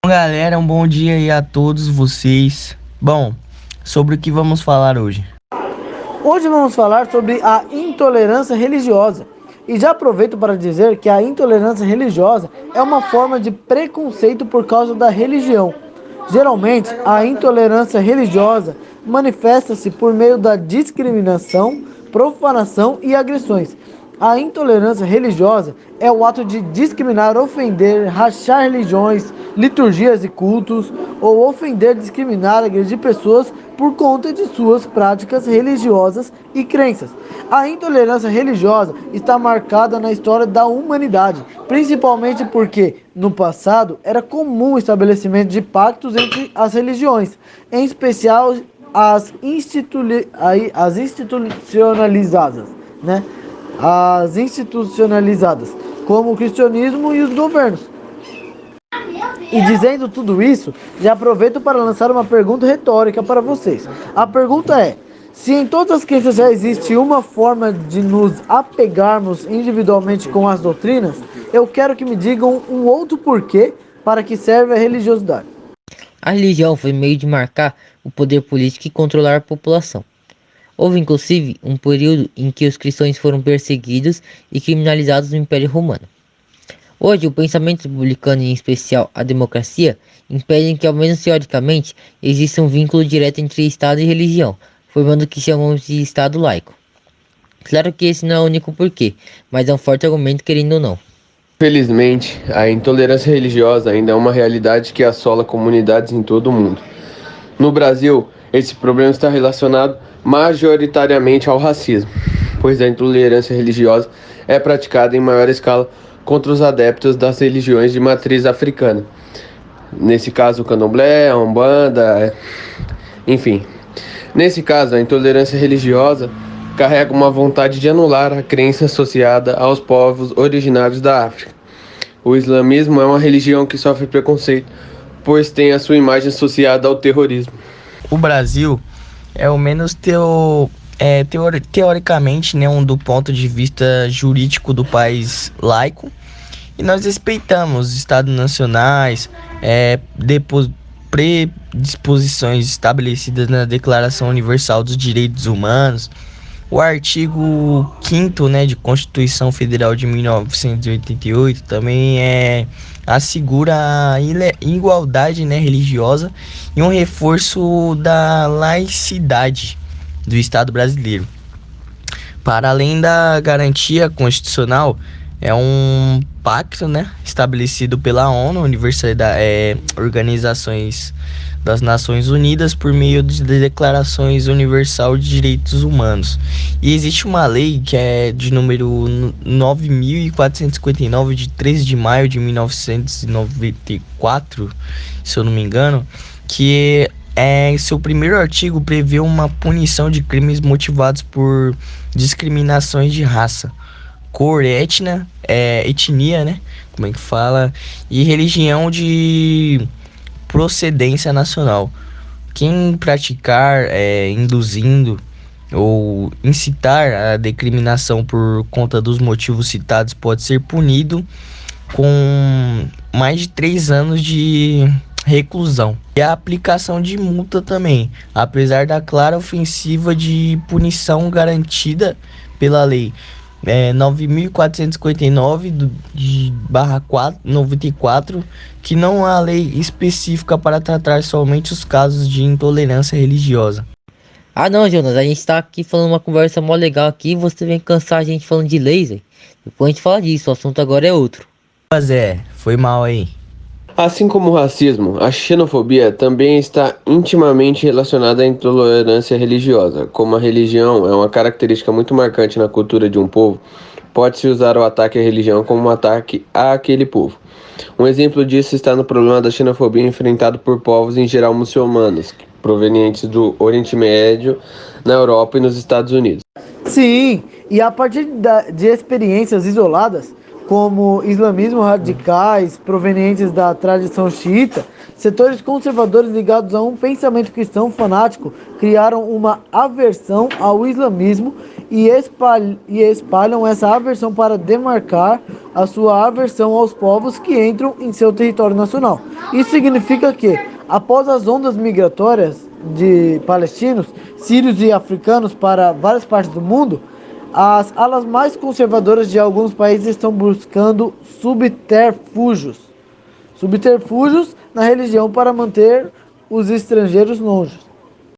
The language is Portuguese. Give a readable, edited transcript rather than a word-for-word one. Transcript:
Galera, um bom dia aí a todos vocês. Bom, sobre o que vamos falar hoje? Hoje vamos falar sobre a intolerância religiosa. E já aproveito para dizer que a intolerância religiosa é uma forma de preconceito por causa da religião. Geralmente, a intolerância religiosa manifesta-se por meio da discriminação, profanação e agressões. A intolerância religiosa é o ato de discriminar, ofender, rachar religiões, liturgias e cultos, ou ofender, discriminar, agredir pessoas por conta de suas práticas religiosas e crenças. A intolerância religiosa está marcada na história da humanidade, principalmente porque, no passado, era comum o estabelecimento de pactos entre as religiões, em especial as institucionalizadas, né? As institucionalizadas, como o cristianismo e os governos. E dizendo tudo isso, já aproveito para lançar uma pergunta retórica para vocês. A pergunta é: se em todas as crenças já existe uma forma de nos apegarmos individualmente com as doutrinas, eu quero que me digam um outro porquê para que serve a religiosidade. A religião foi meio de marcar o poder político e controlar a população. Houve inclusive um período em que os cristãos foram perseguidos e criminalizados no Império Romano. Hoje, o pensamento republicano, e em especial a democracia, impedem que, ao menos teoricamente, exista um vínculo direto entre Estado e religião, formando o que chamamos de Estado laico. Claro que esse não é o único porquê, mas é um forte argumento querendo ou não. Felizmente, a intolerância religiosa ainda é uma realidade que assola comunidades em todo o mundo. No Brasil, esse problema está relacionado majoritariamente ao racismo, pois a intolerância religiosa é praticada em maior escala contra os adeptos das religiões de matriz africana. Nesse caso, o candomblé, a umbanda, enfim. Nesse caso, a intolerância religiosa carrega uma vontade de anular a crença associada aos povos originários da África. O islamismo é uma religião que sofre preconceito, pois tem a sua imagem associada ao terrorismo. O Brasil é o menos teoricamente, né, do ponto de vista jurídico do país laico, e nós respeitamos estados nacionais, predisposições estabelecidas na Declaração Universal dos Direitos Humanos. O artigo 5º, né, de Constituição Federal de 1988 também assegura a igualdade, né, religiosa e um reforço da laicidade do Estado brasileiro. Para além da garantia constitucional, é um pacto, né, estabelecido pela ONU, Organizações das Nações Unidas, por meio de Declarações Universal de Direitos Humanos. E existe uma lei que é de número 9.459, de 13 de maio de 1994, se eu não me engano, que seu primeiro artigo prevê uma punição de crimes motivados por discriminações de raça, cor, etnia, né, como é que fala, e religião de procedência nacional. Quem praticar, induzindo ou incitar a discriminação por conta dos motivos citados pode ser punido com mais de 3 anos de reclusão. E a aplicação de multa também, apesar da clara ofensiva de punição garantida pela lei 9.459 de /94, que não há lei específica para tratar somente os casos de intolerância religiosa. Ah não, Jonas, a gente tá aqui falando uma conversa mó legal aqui, você vem cansar a gente falando de laser. Depois a gente fala disso, o assunto agora é outro. Mas foi mal aí. Assim como o racismo, a xenofobia também está intimamente relacionada à intolerância religiosa. Como a religião é uma característica muito marcante na cultura de um povo, pode-se usar o ataque à religião como um ataque àquele povo. Um exemplo disso está no problema da xenofobia enfrentado por povos em geral muçulmanos, provenientes do Oriente Médio, na Europa e nos Estados Unidos. Sim, e a partir de experiências isoladas, como islamismo radicais provenientes da tradição xiita, setores conservadores ligados a um pensamento cristão fanático criaram uma aversão ao islamismo e espalham essa aversão para demarcar a sua aversão aos povos que entram em seu território nacional. Isso significa que, após as ondas migratórias de palestinos, sírios e africanos para várias partes do mundo, as alas mais conservadoras de alguns países estão buscando subterfúgios na religião para manter os estrangeiros longe.